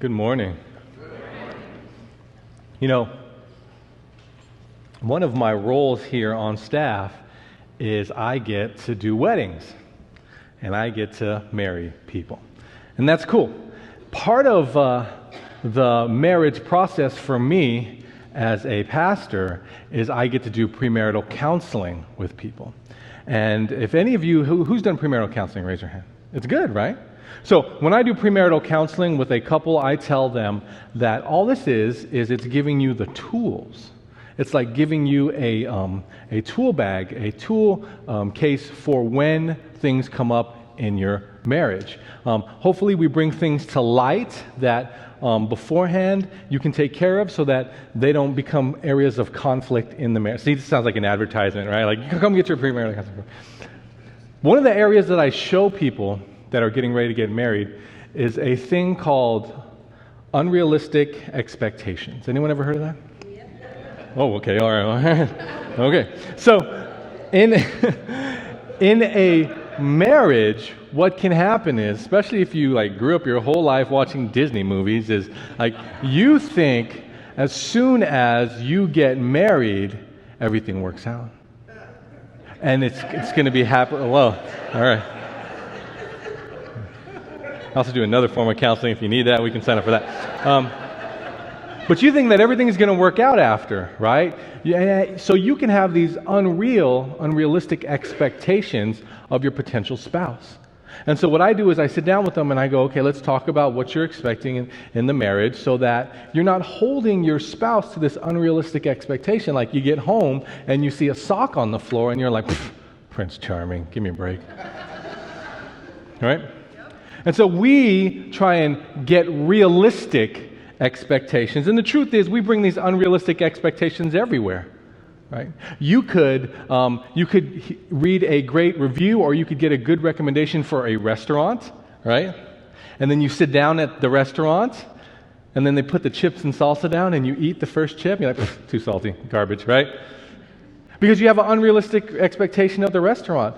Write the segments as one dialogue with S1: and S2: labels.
S1: Good morning. You know, one of my roles here on staff is I get to do weddings, and I get to marry people. And that's cool. Part of the marriage process for me as a pastor is I get to do premarital counseling with people. And if any of you, who's done premarital counseling, raise your hand. It's good, right? So when I do premarital counseling with a couple, I tell them that all this is it's giving you the tools. It's like giving you a tool bag, a tool case for when things come up in your marriage. Hopefully we bring things to light that beforehand you can take care of so that they don't become areas of conflict in the marriage. See, this sounds like an advertisement, right? Like, you can come get your premarital counseling. One of the areas that I show people that are getting ready to get married is a thing called unrealistic expectations. Anyone ever heard of that? Yep. Oh, okay, all right. Okay, so in a marriage, what can happen is, especially if you grew up your whole life watching Disney movies, is you think as soon as you get married, everything works out. And it's going to be happy. Well, all right. I also do another form of counseling. If you need that, we can sign up for that. But you think that everything is going to work out after, right? So you can have these unrealistic expectations of your potential spouse. And so what I do is I sit down with them and I go, okay, let's talk about what you're expecting in the marriage so that you're not holding your spouse to this unrealistic expectation. Like you get home and you see a sock on the floor and you're like, Prince Charming, give me a break. All right? And so we try and get realistic expectations. And the truth is, we bring these unrealistic expectations everywhere, right? You could read a great review, or you could get a good recommendation for a restaurant, right? And then you sit down at the restaurant, and then they put the chips and salsa down, and you eat the first chip, and you're like, too salty, garbage, right? Because you have an unrealistic expectation of the restaurant.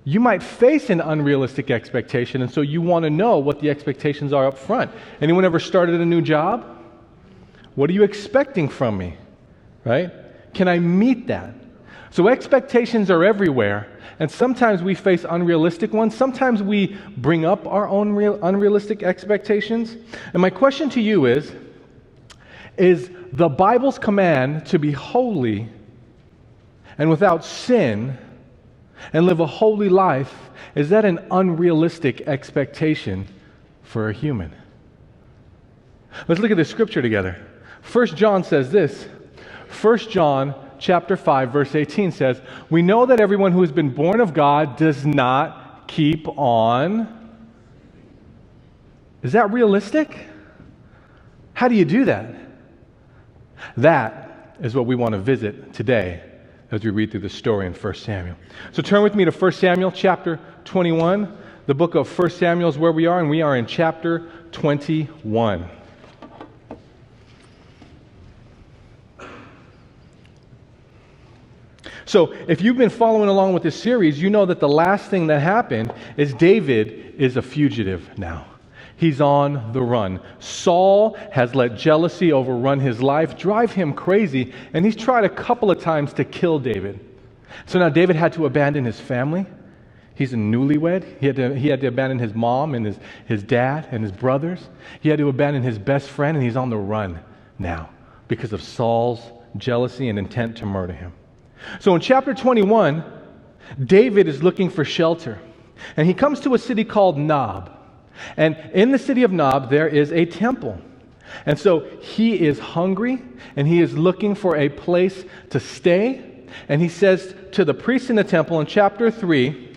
S1: You might face an unrealistic expectation, and so you want to know what the expectations are up front. Anyone ever started a new job? What are you expecting from me? Right? Can I meet that? So expectations are everywhere, and sometimes we face unrealistic ones. Sometimes we bring up our own unrealistic expectations. And my question to you is the Bible's command to be holy and without sin and live a holy life, is that an unrealistic expectation for a human? Let's look at the scripture together. 1 John says this. 1 John chapter 5, verse 18 says, "We know that everyone who has been born of God does not keep on." Is that realistic? How do you do that? That is what we want to visit today as we read through the story in 1 Samuel. So turn with me to 1 Samuel chapter 21. The book of 1 Samuel is where we are, and we are in chapter 21. So if you've been following along with this series, you know that the last thing that happened is David is a fugitive now. He's on the run. Saul has let jealousy overrun his life, drive him crazy, and he's tried a couple of times to kill David. So now David had to abandon his family. He's a newlywed. He had to abandon his mom and his dad and his brothers. He had to abandon his best friend, and he's on the run now because of Saul's jealousy and intent to murder him. So in chapter 21, David is looking for shelter, and he comes to a city called Nob. And in the city of Nob, there is a temple. And so he is hungry, and he is looking for a place to stay. And he says to the priest in the temple in chapter 3,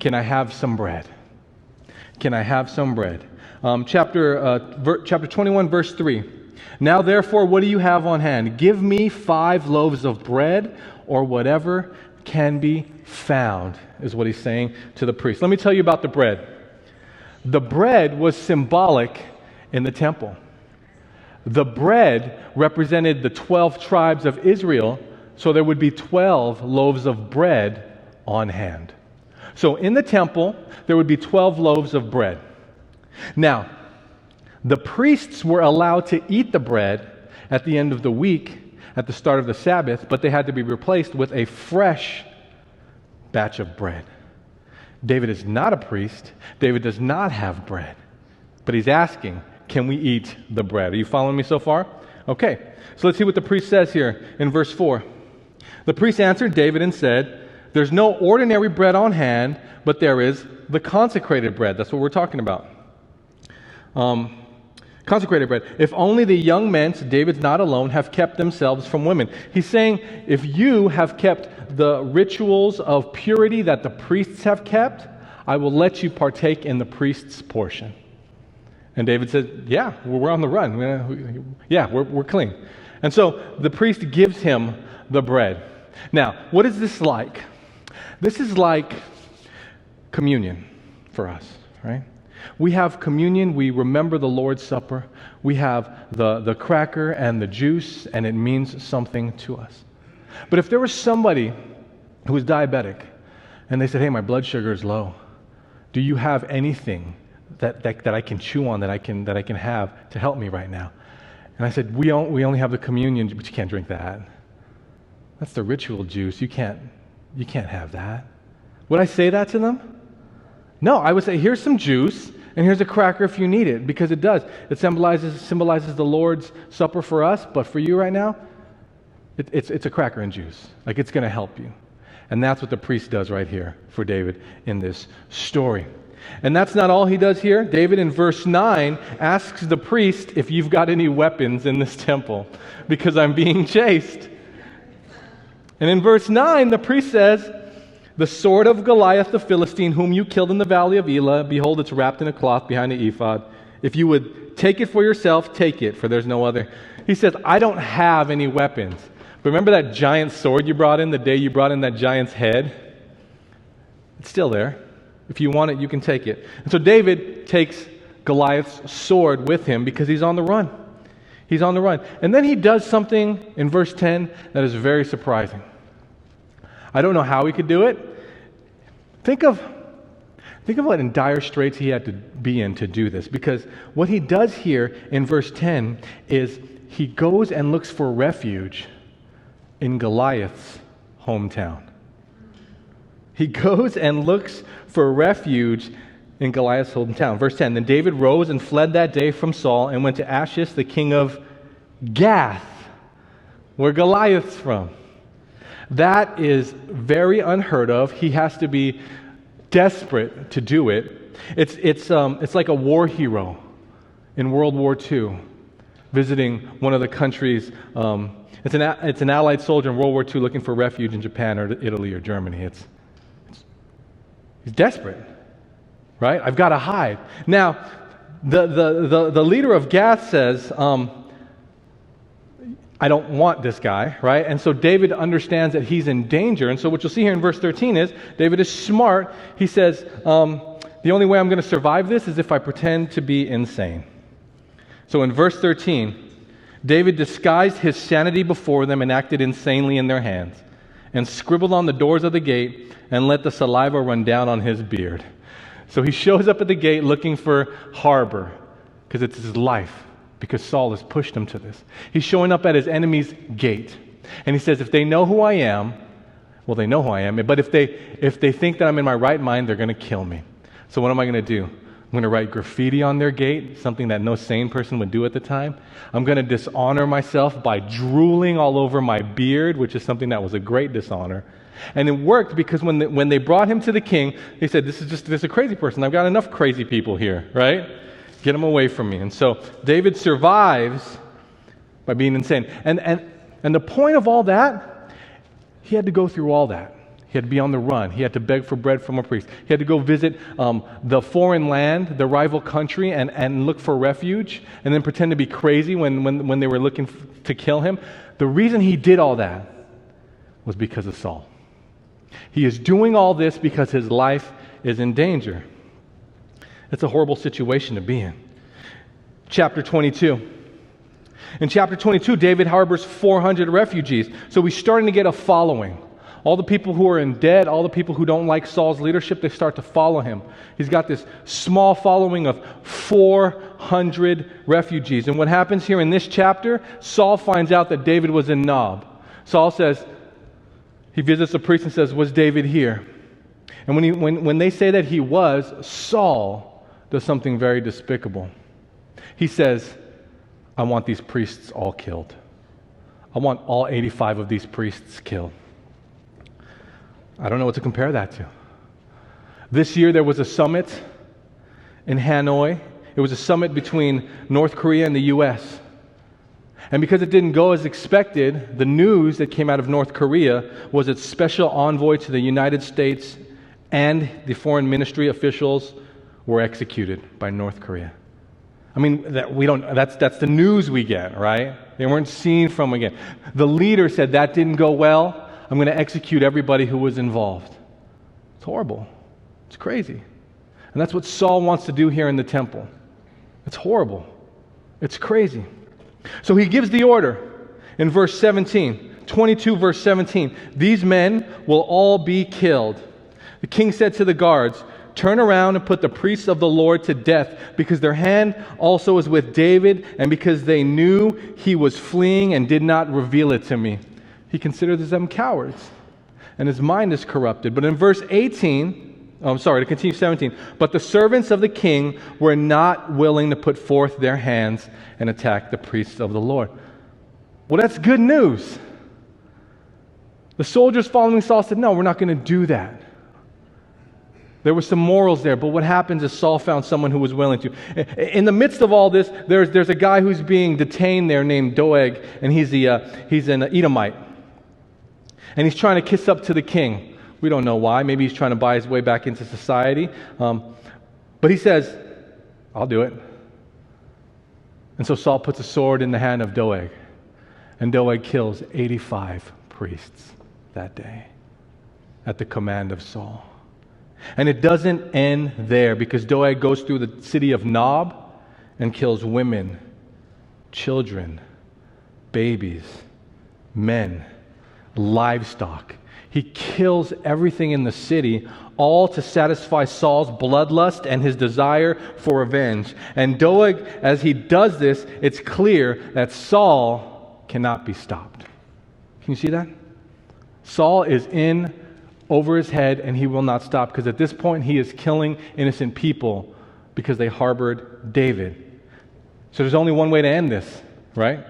S1: "Can I have some bread? Can I have some bread?" Chapter 21, verse 3. "Now therefore, what do you have on hand? Give me 5 loaves of bread, or whatever can be found," is what he's saying to the priest. Let me tell you about the bread. The bread was symbolic in the temple. The bread represented the 12 tribes of Israel, so there would be 12 loaves of bread on hand. So in the temple, there would be 12 loaves of bread. Now, The priests were allowed to eat the bread at the end of the week, at the start of the Sabbath, but they had to be replaced with a fresh batch of bread. David is not a priest. David does not have bread. But he's asking, can we eat the bread? Are you following me so far? Okay, so let's see what the priest says here in verse 4. The priest answered David and said, there's no ordinary bread on hand, but there is the consecrated bread. That's what we're talking about. Consecrated bread. If only the young men, so David's not alone, have kept themselves from women. He's saying, if you have kept the rituals of purity that the priests have kept, I will let you partake in the priest's portion. And David said, yeah, we're on the run. Yeah, we're clean. And so the priest gives him the bread. Now, what is this like? This is like communion for us, right? We have communion, we remember the Lord's Supper, we have the cracker and the juice, and it means something to us. But if there was somebody who was diabetic, and they said, hey, my blood sugar is low, do you have anything that I can chew on, that I can have to help me right now? And I said, we only have the communion, but you can't drink that. That's the ritual juice. You can't have that. Would I say that to them? No, I would say, here's some juice, and here's a cracker if you need it, because it does. It symbolizes the Lord's Supper for us, but for you right now, it's a cracker and juice. Like, it's going to help you. And that's what the priest does right here for David in this story. And that's not all he does here. David in verse 9 asks the priest if you've got any weapons in this temple, because I'm being chased. And in verse 9, the priest says, the sword of Goliath the Philistine, whom you killed in the valley of Elah, behold, it's wrapped in a cloth behind the ephod. If you would take it for yourself, take it, for there's no other. He says, I don't have any weapons. But remember that giant sword you brought in the day you brought in that giant's head? It's still there. If you want it, you can take it. And so David takes Goliath's sword with him because he's on the run. He's on the run. And then he does something in verse 10 that is very surprising. I don't know how he could do it. Think of what in dire straits he had to be in to do this. Because what he does here in verse 10 is he goes and looks for refuge in Goliath's hometown. He goes and looks for refuge in Goliath's hometown. Verse 10, then David rose and fled that day from Saul and went to Achish, the king of Gath, where Goliath's from. That is very unheard of. He has to be desperate to do it. It's like a war hero in World War II visiting one of the countries. It's an Allied soldier in World War II looking for refuge in Japan or Italy or Germany. He's desperate, right? I've got to hide. Now, the leader of Gath says, I don't want this guy, right? And so David understands that he's in danger. And so what you'll see here in verse 13 is David is smart. He says, the only way I'm going to survive this is if I pretend to be insane. So in verse 13, David disguised his sanity before them and acted insanely in their hands, and scribbled on the doors of the gate and let the saliva run down on his beard. So he shows up at the gate looking for harbor, because it's his life, because Saul has pushed him to this. He's showing up at his enemy's gate. And he says, if they know who I am, well, they know who I am, but if they think that I'm in my right mind, they're going to kill me. So what am I going to do? I'm going to write graffiti on their gate, something that no sane person would do at the time. I'm going to dishonor myself by drooling all over my beard, which is something that was a great dishonor. And it worked because when they brought him to the king, they said, this is a crazy person. I've got enough crazy people here, right? Get him away from me. And so David survives by being insane. And the point of all that, he had to go through all that. He had to be on the run. He had to beg for bread from a priest. He had to go visit the foreign land, the rival country, and look for refuge, and then pretend to be crazy when they were looking to kill him. The reason he did all that was because of Saul. He is doing all this because his life is in danger. It's a horrible situation to be in. Chapter 22. In chapter 22, David harbors 400 refugees. So he's starting to get a following. All the people who are in debt, all the people who don't like Saul's leadership, they start to follow him. He's got this small following of 400 400 refugees. And what happens here in this chapter, Saul finds out that David was in Nob. Saul says, he visits the priest and says, was David here? And when they say that he was, Saul does something very despicable. He says, I want these priests all killed. I want all 85 of these priests killed. I don't know what to compare that to. This year there was a summit in Hanoi. It was a summit between North Korea and the U.S. And because it didn't go as expected, the news that came out of North Korea was its special envoy to the United States and the foreign ministry officials were executed by North Korea. I mean, that's the news we get, right? They weren't seen from again. The leader said that didn't go well. I'm going to execute everybody who was involved. It's horrible. It's crazy. And that's what Saul wants to do here in the temple. It's horrible. It's crazy. So he gives the order in verse 17, 22 verse 17. These men will all be killed. The king said to the guards, turn around and put the priests of the Lord to death, because their hand also is with David, and because they knew he was fleeing and did not reveal it to me. He considers them cowards, and his mind is corrupted. But in verse 18, to continue 17, but the servants of the king were not willing to put forth their hands and attack the priests of the Lord. Well, that's good news. The soldiers following Saul said, no, we're not going to do that. There were some morals there, but what happens is Saul found someone who was willing to. In the midst of all this, there's a guy who's being detained there named Doeg, and he's an Edomite. And he's trying to kiss up to the king. We don't know why. Maybe he's trying to buy his way back into society. But he says, I'll do it. And so Saul puts a sword in the hand of Doeg. And Doeg kills 85 priests that day at the command of Saul. And it doesn't end there, because Doeg goes through the city of Nob and kills women, children, babies, men, livestock. He kills everything in the city, all to satisfy Saul's bloodlust and his desire for revenge. And Doeg, as he does this, it's clear that Saul cannot be stopped. Can you see that? Saul is in over his head, and he will not stop, because at this point he is killing innocent people because they harbored David. So there's only one way to end this, right?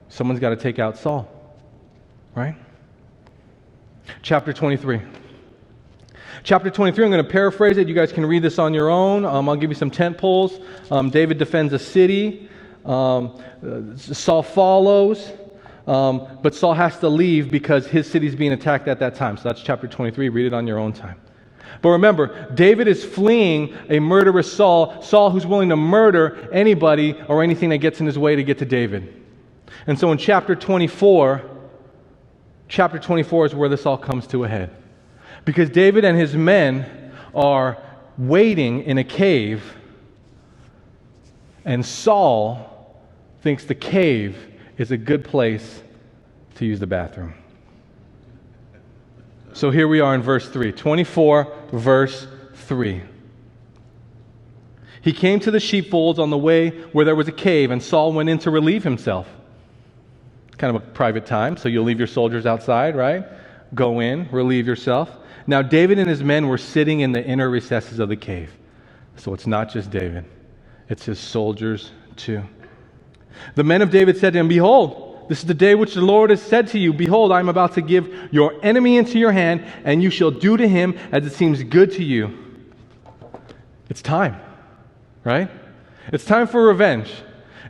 S1: Someone's got to take out Saul, right? Chapter 23. Chapter 23, I'm going to paraphrase it. You guys can read this on your own. I'll give you some tent poles. David defends a city. Saul follows. But Saul has to leave because his city's being attacked at that time. So that's chapter 23. Read it on your own time. But remember, David is fleeing a murderous Saul who's willing to murder anybody or anything that gets in his way to get to David. And so in chapter 24 is where this all comes to a head. Because David and his men are waiting in a cave, and Saul thinks the cave is a good place to use the bathroom. So here we are in verse 3, 24, verse 3. He came to the sheepfolds on the way where there was a cave, and Saul went in to relieve himself. Kind of a private time, so you'll leave your soldiers outside, right? Go in, relieve yourself. Now David and his men were sitting in the inner recesses of the cave. So it's not just David, it's his soldiers too. The men of David said to him, behold, this is the day which the Lord has said to you, behold, I am about to give your enemy into your hand, and you shall do to him as it seems good to you. It's time, right? It's time for revenge.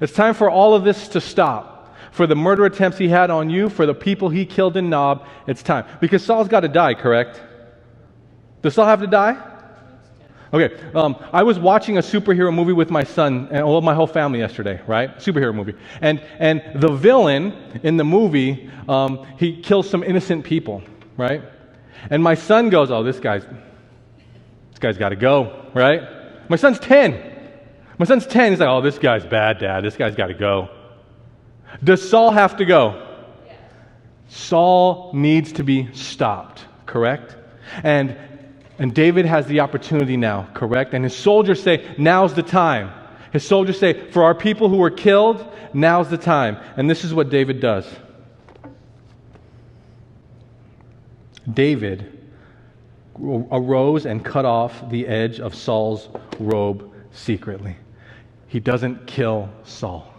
S1: It's time for all of this to stop. For the murder attempts he had on you, for the people he killed in Nob, it's time. Because Saul's got to die, correct? Does Saul have to die? Okay, I was watching a superhero movie with my son and my whole family yesterday, right? Superhero movie. And the villain in the movie, he kills some innocent people, right? And my son goes, oh, this guy's got to go, right? My son's 10. He's like, oh, this guy's bad, Dad. This guy's got to go. Does Saul have to go? Yes. Saul needs to be stopped, correct? And David has the opportunity now, correct? And his soldiers say, now's the time. His soldiers say, for our people who were killed, now's the time. And this is what David does. David arose and cut off the edge of Saul's robe secretly. He doesn't kill Saul.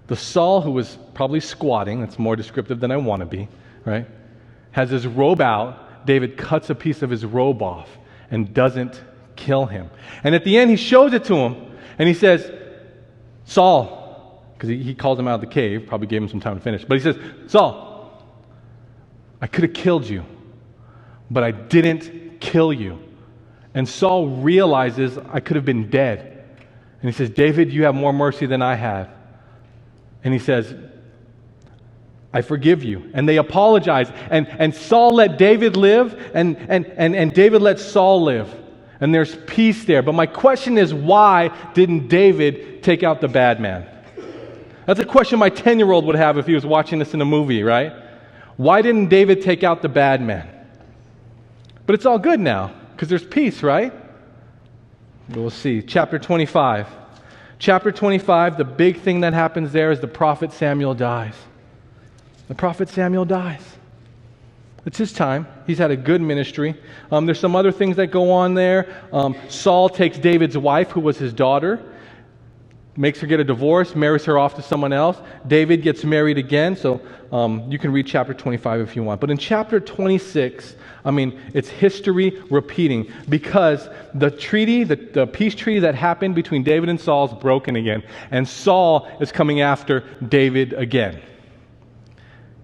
S1: The Saul who was probably squatting, that's more descriptive than I want to be, right? Has his robe out. David cuts a piece of his robe off and doesn't kill him. And at the end, he shows it to him, and he says, Saul, because he calls him out of the cave, probably gave him some time to finish, but he says, Saul, I could have killed you, but I didn't kill you. And Saul realizes I could have been dead. And he says, David, you have more mercy than I had. And he says, I forgive you. And they apologize. And Saul let David live, and David let Saul live. And there's peace there. But my question is, why didn't David take out the bad man? That's a question my 10-year-old would have if he was watching this in a movie, right? Why didn't David take out the bad man? But it's all good now, because there's peace, right? We'll see. Chapter 25. Chapter 25, the big thing that happens there is the prophet Samuel dies. The prophet Samuel dies. It's his time. He's had a good ministry. There's some other things that go on there. Saul takes David's wife, who was his daughter, makes her get a divorce, marries her off to someone else. David gets married again, so you can read chapter 25 if you want. But in chapter 26, it's history repeating, because the treaty, the peace treaty that happened between David and Saul is broken again, and Saul is coming after David again.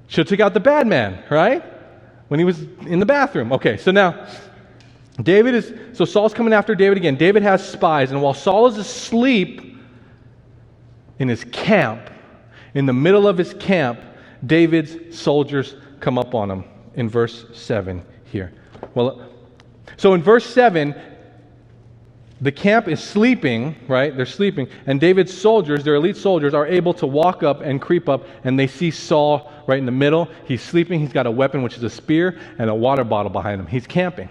S1: Should have took out the bad man, right? When he was in the bathroom. Okay, so now, Saul's coming after David again. David has spies, and while Saul is asleep in his camp, in the middle of his camp, David's soldiers come up on him in verse 7 here. So in verse 7, the camp is sleeping, right? They're sleeping, and David's soldiers, their elite soldiers, are able to walk up and creep up, and they see Saul right in the middle. He's sleeping. He's got a weapon, which is a spear, and a water bottle behind him. He's camping.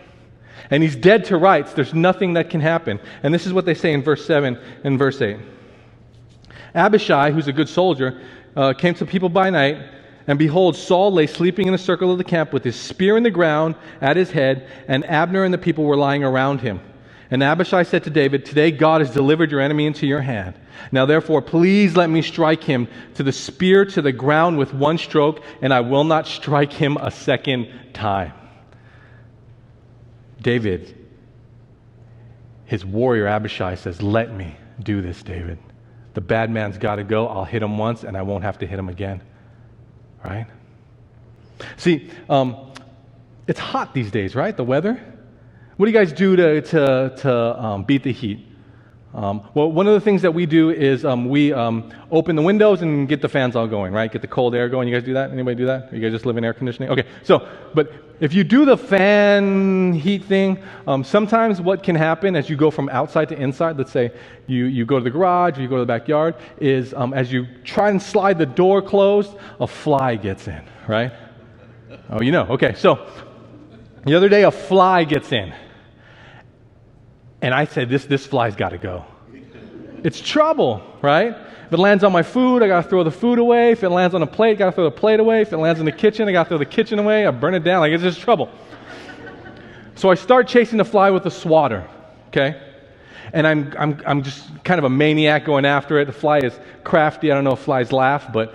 S1: And he's dead to rights. There's nothing that can happen. And this is what they say in verse 7 and verse 8. Abishai, who's a good soldier, came to the people by night, and behold, Saul lay sleeping in the circle of the camp with his spear in the ground at his head, and Abner and the people were lying around him. And Abishai said to David, today God has delivered your enemy into your hand. Now therefore, please let me strike him to the spear to the ground with one stroke, and I will not strike him a second time. David, his warrior Abishai says, let me do this, David. The bad man's got to go. I'll hit him once, and I won't have to hit him again. Right? See, it's hot these days, right? The weather. What do you guys do to beat the heat? Well, one of the things that we do is we open the windows and get the fans all going, right? Get the cold air going. You guys do that? Anybody do that? Or you guys just live in air conditioning? Okay, but if you do the fan heat thing, sometimes what can happen as you go from outside to inside, let's say you go to the garage or you go to the backyard, is as you try and slide the door closed, a fly gets in, right? Oh, you know. Okay, so the other day a fly gets in. And I said, this fly's got to go. It's trouble, right? If it lands on my food, I got to throw the food away. If it lands on a plate, I got to throw the plate away. If it lands in the kitchen, I got to throw the kitchen away. I burn it down. Like, it's just trouble. So I start chasing the fly with a swatter, okay? And I'm just kind of a maniac going after it. The fly is crafty. I don't know if flies laugh, but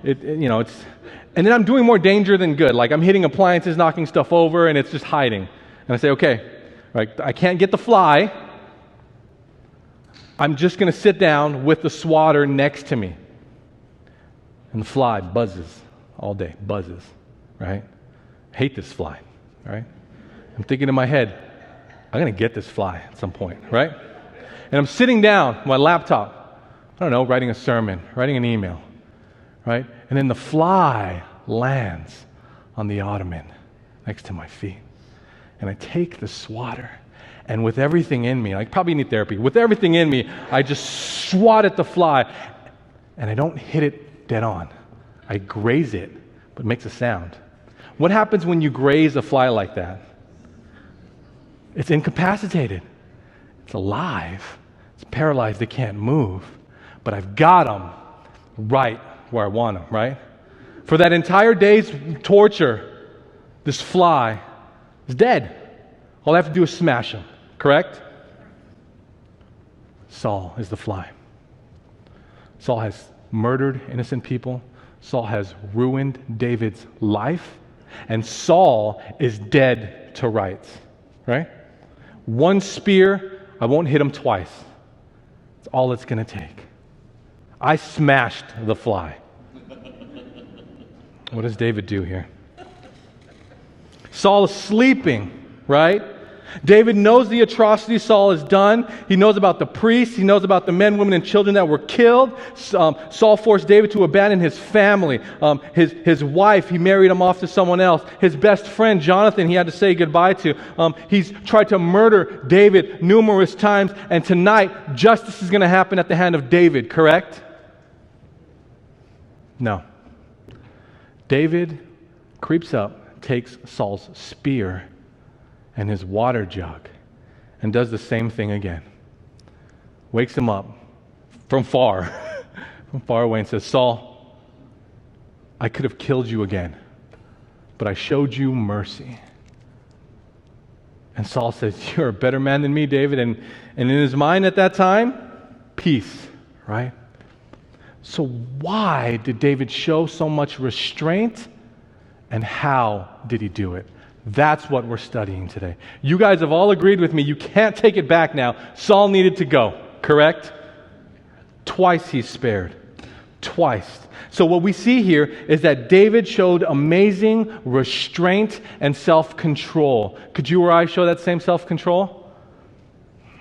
S1: it's. And then I'm doing more danger than good. Like, I'm hitting appliances, knocking stuff over, and it's just hiding. And I say, okay. Right, I can't get the fly. I'm just going to sit down with the swatter next to me. And the fly buzzes all day, buzzes, right? I hate this fly, right? I'm thinking in my head, I'm going to get this fly at some point, right? And I'm sitting down on my laptop, I don't know, writing a sermon, writing an email, right? And then the fly lands on the ottoman next to my feet. And I take the swatter, and with everything in me, I probably need therapy, with everything in me, I just swat at the fly, and I don't hit it dead on. I graze it, but it makes a sound. What happens when you graze a fly like that? It's incapacitated. It's alive, It's paralyzed, they can't move. But I've got them right where I want them, right? For that entire day's torture, this fly is dead. All I have to do is smash him, correct? Saul is the fly. Saul has murdered innocent people. Saul has ruined David's life. And Saul is dead to rights, right? One spear, I won't hit him twice. It's all it's going to take. I smashed the fly. What does David do here? Saul is sleeping, right? David knows the atrocity Saul has done. He knows about the priests. He knows about the men, women, and children that were killed. Saul forced David to abandon his family. His wife, he married him off to someone else. His best friend, Jonathan, he had to say goodbye to. He's tried to murder David numerous times. And tonight, justice is going to happen at the hand of David, correct? No. David creeps up, takes Saul's spear and his water jug, and does the same thing again. Wakes him up from far away, and says, Saul, I could have killed you again, but I showed you mercy. And Saul says, you're a better man than me, David. And in his mind at that time, peace, right? So why did David show so much restraint, and how did he do it? That's what we're studying today. You guys have all agreed with me. You can't take it back now. Saul needed to go, correct? Twice he's spared. Twice. So what we see here is that David showed amazing restraint and self-control. Could you or I show that same self-control?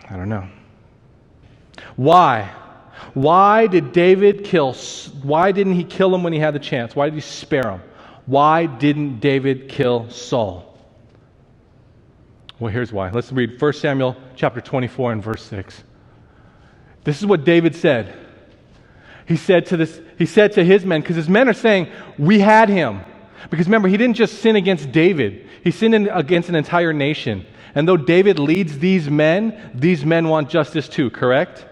S1: I don't know. Why? Why didn't he kill him when he had the chance? Why did he spare him? Why didn't David kill Saul? Well, here's why. Let's read 1 Samuel chapter 24 and verse 6. This is what David said. He said to his men, because his men are saying, we had him. Because remember, he didn't just sin against David. He sinned against an entire nation. And though David leads these men want justice too, correct?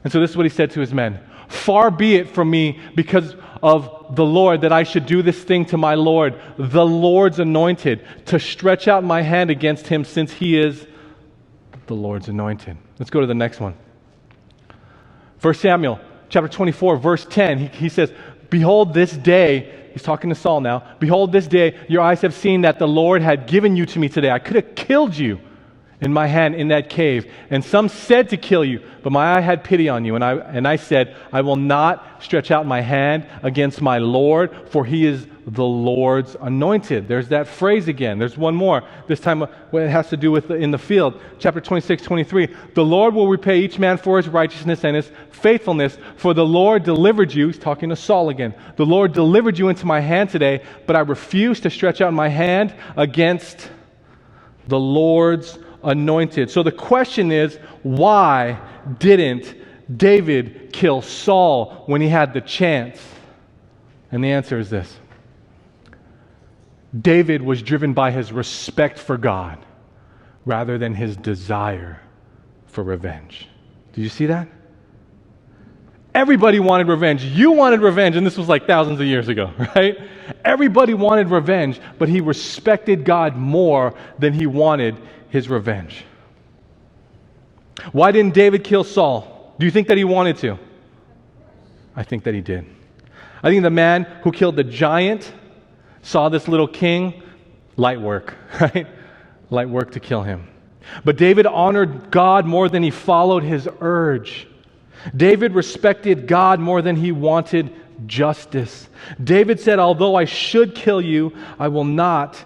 S1: And so this is what he said to his men. Far be it from me because of the Lord that I should do this thing to my Lord, the Lord's anointed, to stretch out my hand against him since he is the Lord's anointed. Let's go to the next one. 1 Samuel chapter 24, verse 10, he says, behold this day, he's talking to Saul now, behold this day, your eyes have seen that the Lord had given you to me today. I could have killed you in my hand in that cave. And some said to kill you, but my eye had pity on you. And I said, I will not stretch out my hand against my Lord, for he is the Lord's anointed. There's that phrase again. There's one more. This time it has to do with in the field. Chapter 26, 23. The Lord will repay each man for his righteousness and his faithfulness, for the Lord delivered you. He's talking to Saul again. The Lord delivered you into my hand today, but I refuse to stretch out my hand against the Lord's anointed. So the question is, why didn't David kill Saul when he had the chance? And the answer is this. David was driven by his respect for God rather than his desire for revenge. Did you see that? Everybody wanted revenge. You wanted revenge, and this was like thousands of years ago, right? Everybody wanted revenge, but he respected God more than he wanted his revenge. Why didn't David kill Saul? Do you think that he wanted to? I think that he did. I think the man who killed the giant saw this little king, light work, right? Light work to kill him. But David honored God more than he followed his urge. David respected God more than he wanted justice. David said, although I should kill you, I will not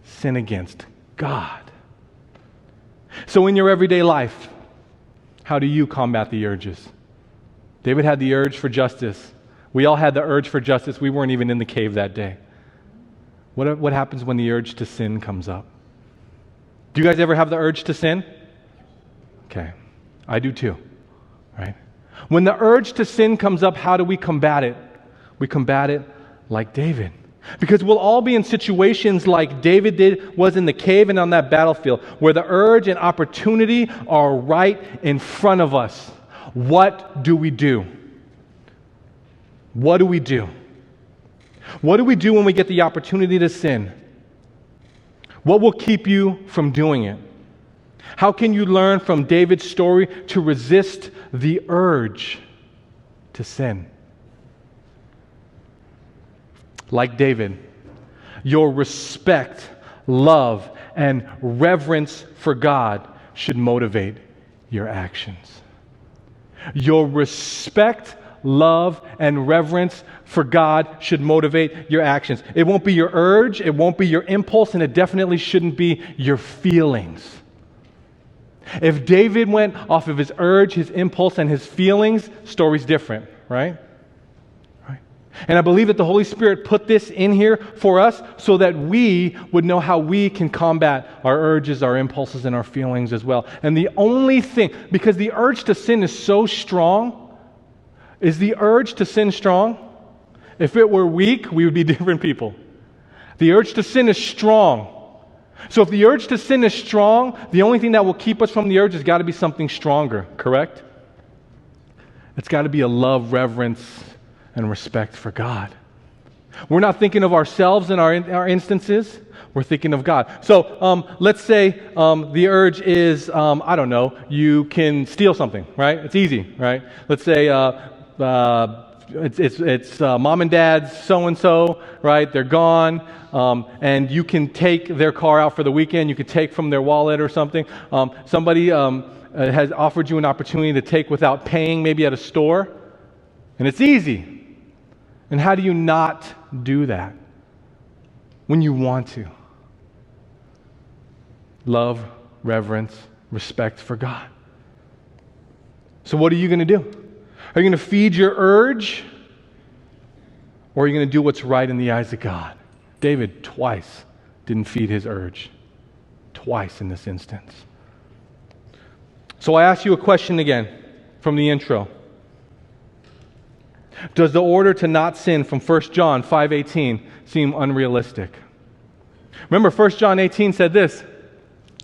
S1: sin against God. So in your everyday life, how do you combat the urges? David had the urge for justice. We all had the urge for justice. We weren't even in the cave that day. What happens when the urge to sin comes up? Do you guys ever have the urge to sin? Okay, I do too, right? When the urge to sin comes up, how do we combat it? We combat it like David. Because we'll all be in situations like David was in the cave and on that battlefield, where the urge and opportunity are right in front of us. What do we do? What do we do? What do we do when we get the opportunity to sin? What will keep you from doing it? How can you learn from David's story to resist the urge to sin? Like David, your respect, love, and reverence for God should motivate your actions. Your respect, love, and reverence for God should motivate your actions. It won't be your urge, it won't be your impulse, and it definitely shouldn't be your feelings. If David went off of his urge, his impulse, and his feelings, story's different, right? And I believe that the Holy Spirit put this in here for us so that we would know how we can combat our urges, our impulses, and our feelings as well. And the only thing, because the urge to sin is so strong, is the urge to sin strong? If it were weak, we would be different people. The urge to sin is strong. So if the urge to sin is strong, the only thing that will keep us from the urge has got to be something stronger, correct? It's got to be a love, reverence, and respect for God. We're not thinking of ourselves in our instances. We're thinking of God. So let's say the urge is, I don't know, you can steal something, right? It's easy, right? Let's say it's mom and dad's so-and-so, right? They're gone, and you can take their car out for the weekend. You could take from their wallet or something. Somebody has offered you an opportunity to take without paying, maybe at a store, and it's easy. And how do you not do that when you want to? Love, reverence, respect for God. So what are you going to do? Are you going to feed your urge? Or are you going to do what's right in the eyes of God? David twice didn't feed his urge. Twice in this instance. So I ask you a question again from the intro. Does the order to not sin from 1 John 5:18 seem unrealistic? Remember, 1 John 18 said this.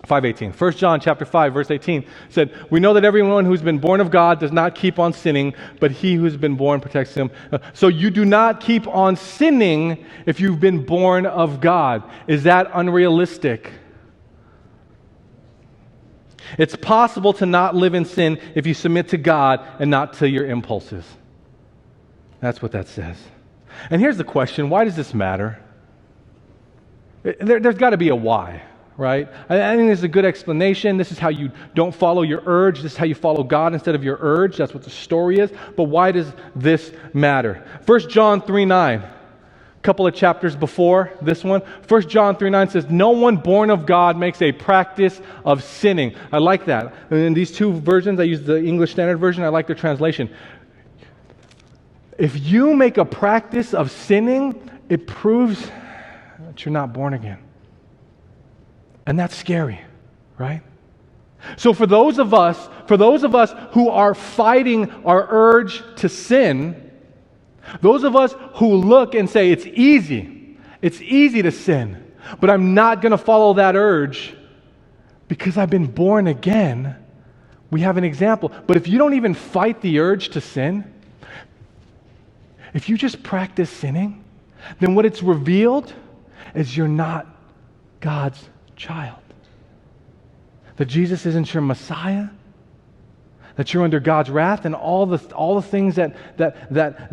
S1: 5:18. 1 John chapter 5, verse 18 said, "We know that everyone who's been born of God does not keep on sinning, but he who's been born protects him." So you do not keep on sinning if you've been born of God. Is that unrealistic? It's possible to not live in sin if you submit to God and not to your impulses. That's what that says. And here's the question, why does this matter? There's got to be a why, right? I think there's a good explanation. This is how you don't follow your urge. This is how you follow God instead of your urge. That's what the story is. But why does this matter? 1 John 3:9, a couple of chapters before this one. 1 John 3:9 says, "No one born of God makes a practice of sinning." I like that. In these two versions, I use the English Standard Version. I like their translation. If you make a practice of sinning, it proves that you're not born again. And that's scary, right? So for those of us who are fighting our urge to sin, those of us who look and say, it's easy to sin, but I'm not going to follow that urge because I've been born again, we have an example. But if you don't even fight the urge to sin, if you just practice sinning, then what it's revealed is you're not God's child. That Jesus isn't your Messiah, that you're under God's wrath, and all the things that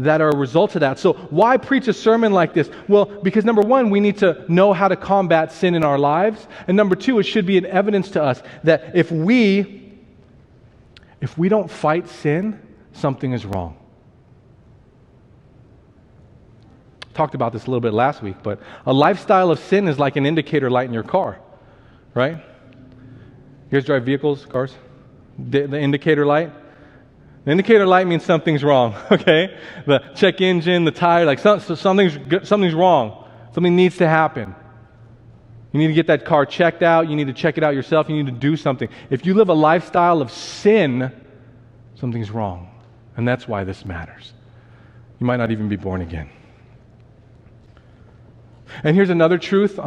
S1: are a result of that. So why preach a sermon like this? Well, because number one, we need to know how to combat sin in our lives. And number two, it should be an evidence to us that if we don't fight sin, something is wrong. Talked about this a little bit last week, but a lifestyle of sin is like an indicator light in your car, right? You guys drive vehicles, cars? The indicator light? The indicator light means something's wrong, okay? The check engine, the tire, like something's wrong. Something needs to happen. You need to get that car checked out. You need to check it out yourself. You need to do something. If you live a lifestyle of sin, something's wrong. And that's why this matters. You might not even be born again. And here's another truth.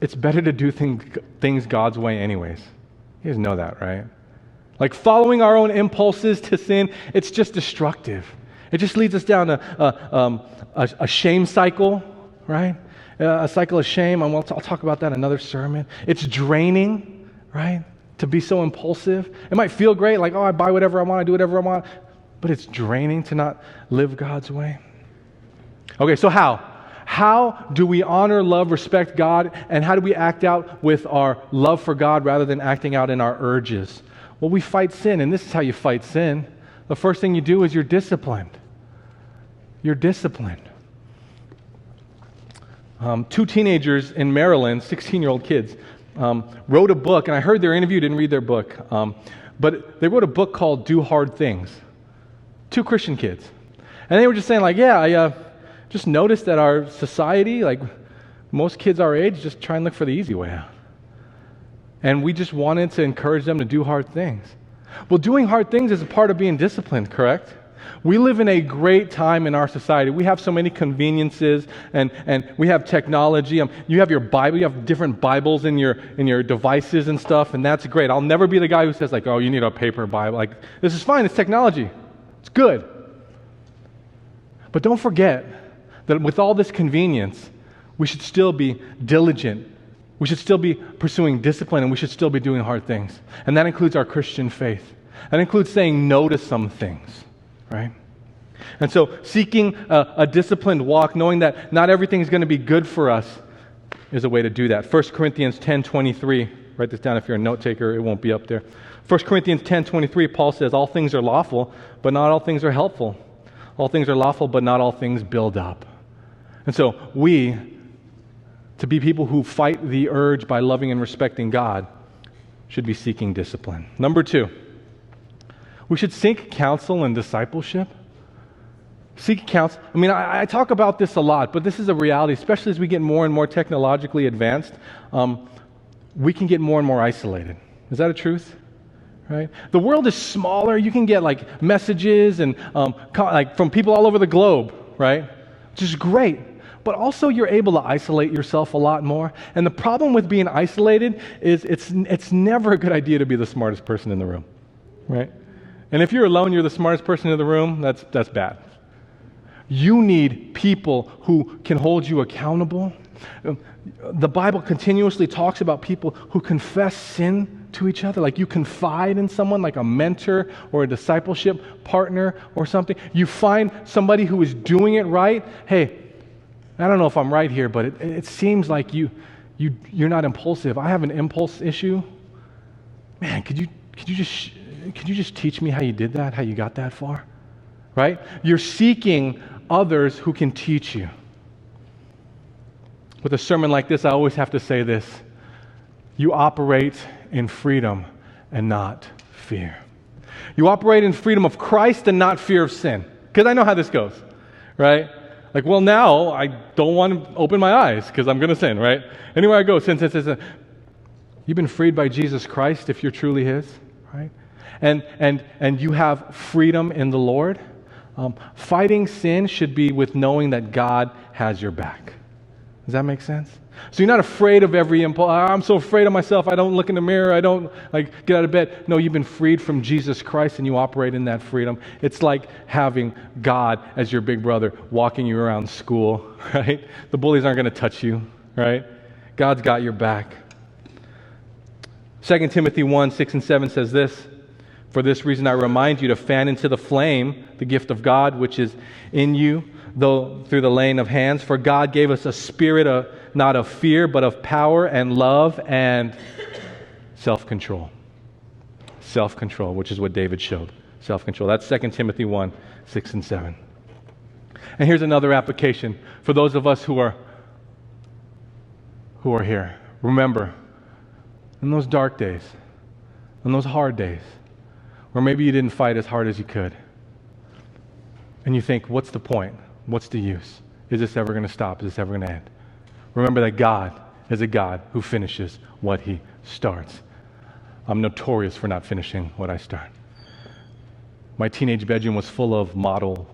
S1: It's better to do things God's way anyways. You guys know that, right? Like following our own impulses to sin, it's just destructive. It just leads us down a shame cycle, right? A cycle of shame. I'll talk about that in another sermon. It's draining, right? To be so impulsive. It might feel great, like, oh, I buy whatever I want, I do whatever I want. But it's draining to not live God's way. Okay, so how? How do we honor, love, respect God, and how do we act out with our love for God rather than acting out in our urges? Well, we fight sin, and this is how you fight sin. The first thing you do is you're disciplined. You're disciplined. Two teenagers in Maryland, 16-year-old kids, wrote a book, and I heard their interview, didn't read their book, but they wrote a book called Do Hard Things. Two Christian kids. And they were just saying, like, yeah, I just noticed that our society, like most kids our age, just try and look for the easy way out. And we just wanted to encourage them to do hard things. Well, doing hard things is a part of being disciplined, correct? We live in a great time in our society. We have so many conveniences, and we have technology. You have your Bible. You have different Bibles in your devices and stuff, and that's great. I'll never be the guy who says, like, oh, you need a paper Bible. Like, this is fine. It's technology. It's good. But don't forget that with all this convenience, we should still be diligent. We should still be pursuing discipline, and we should still be doing hard things. And that includes our Christian faith. That includes saying no to some things, right? And so seeking a disciplined walk, knowing that not everything is going to be good for us, is a way to do that. 1 Corinthians 10:23, write this down if you're a note taker, it won't be up there. 1 Corinthians 10:23, Paul says, all things are lawful, but not all things are helpful. All things are lawful, but not all things build up. And so we, to be people who fight the urge by loving and respecting God, should be seeking discipline. Number 2, we should seek counsel and discipleship. Seek counsel. I mean, I talk about this a lot, but this is a reality, especially as we get more and more technologically advanced. We can get more and more isolated. Is that a truth? Right? The world is smaller. You can get like messages and like from people all over the globe, right? Which is great. But also you're able to isolate yourself a lot more. And the problem with being isolated is it's never a good idea to be the smartest person in the room, right? And if you're alone, you're the smartest person in the room, that's bad. You need people who can hold you accountable. The Bible continuously talks about people who confess sin to each other. Like you confide in someone, like a mentor or a discipleship partner or something. You find somebody who is doing it right. Hey, I don't know if I'm right here, but it seems like you're not impulsive. I have an impulse issue. Man, could you just teach me how you did that, how you got that far? Right? You're seeking others who can teach you. With a sermon like this, I always have to say this. You operate in freedom and not fear. You operate in freedom of Christ and not fear of sin. Because I know how this goes, right? Like, well, now I don't want to open my eyes because I'm going to sin, right? Anywhere I go, sin. You've been freed by Jesus Christ if you're truly His, right? And you have freedom in the Lord. Fighting sin should be with knowing that God has your back. Does that make sense? So you're not afraid of every impulse. I'm so afraid of myself, I don't look in the mirror, I don't get out of bed. No, you've been freed from Jesus Christ and you operate in that freedom. It's like having God as your big brother walking you around school, right? The bullies aren't going to touch you, right? God's got your back. 2 Timothy 1:6-7 says this, for this reason I remind you to fan into the flame the gift of God which is in you, though through the laying of hands. For God gave us a spirit not of fear, but of power and love and self-control. Self-control, which is what David showed. Self-control. That's 2 Timothy 1:6-7. And here's another application for those of us who are here. Remember, in those dark days, in those hard days, where maybe you didn't fight as hard as you could, and you think, what's the point? What's the use? Is this ever going to stop? Is this ever going to end? Remember that God is a God who finishes what He starts. I'm notorious for not finishing what I start. My teenage bedroom was full of model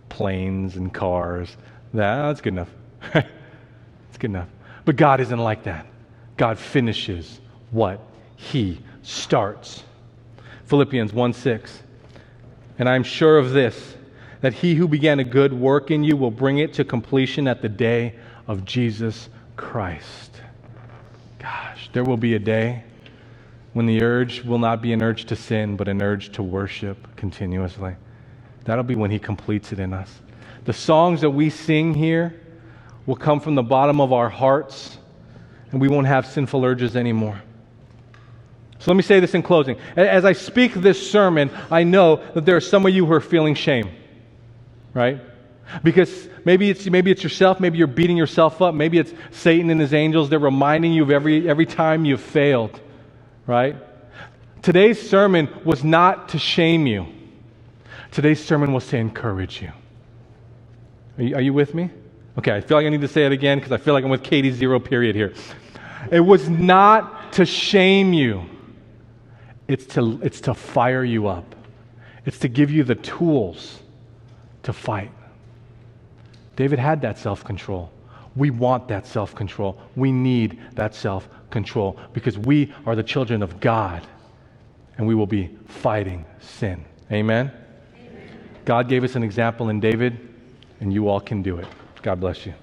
S1: planes and cars. That's good enough. It's good enough. But God isn't like that. God finishes what he starts. Philippians 1:6. And I'm sure of this, that he who began a good work in you will bring it to completion at the day of Jesus Christ. Gosh, there will be a day when the urge will not be an urge to sin, but an urge to worship continuously. That'll be when he completes it in us. The songs that we sing here will come from the bottom of our hearts, and we won't have sinful urges anymore. So let me say this in closing. As I speak this sermon, I know that there are some of you who are feeling shame, right? Because maybe it's yourself, maybe you're beating yourself up, maybe it's Satan and his angels, they're reminding you of every time you've failed, right? Today's sermon was not to shame you. Today's sermon was to encourage you. Are you with me? Okay, I feel like I need to say it again because I feel like I'm with Katie Zero period here. It was not to shame you. It's to fire you up. It's to give you the tools to fight. David had that self-control. We want that self-control. We need that self-control because we are the children of God and we will be fighting sin. Amen? Amen. God gave us an example in David and you all can do it. God bless you.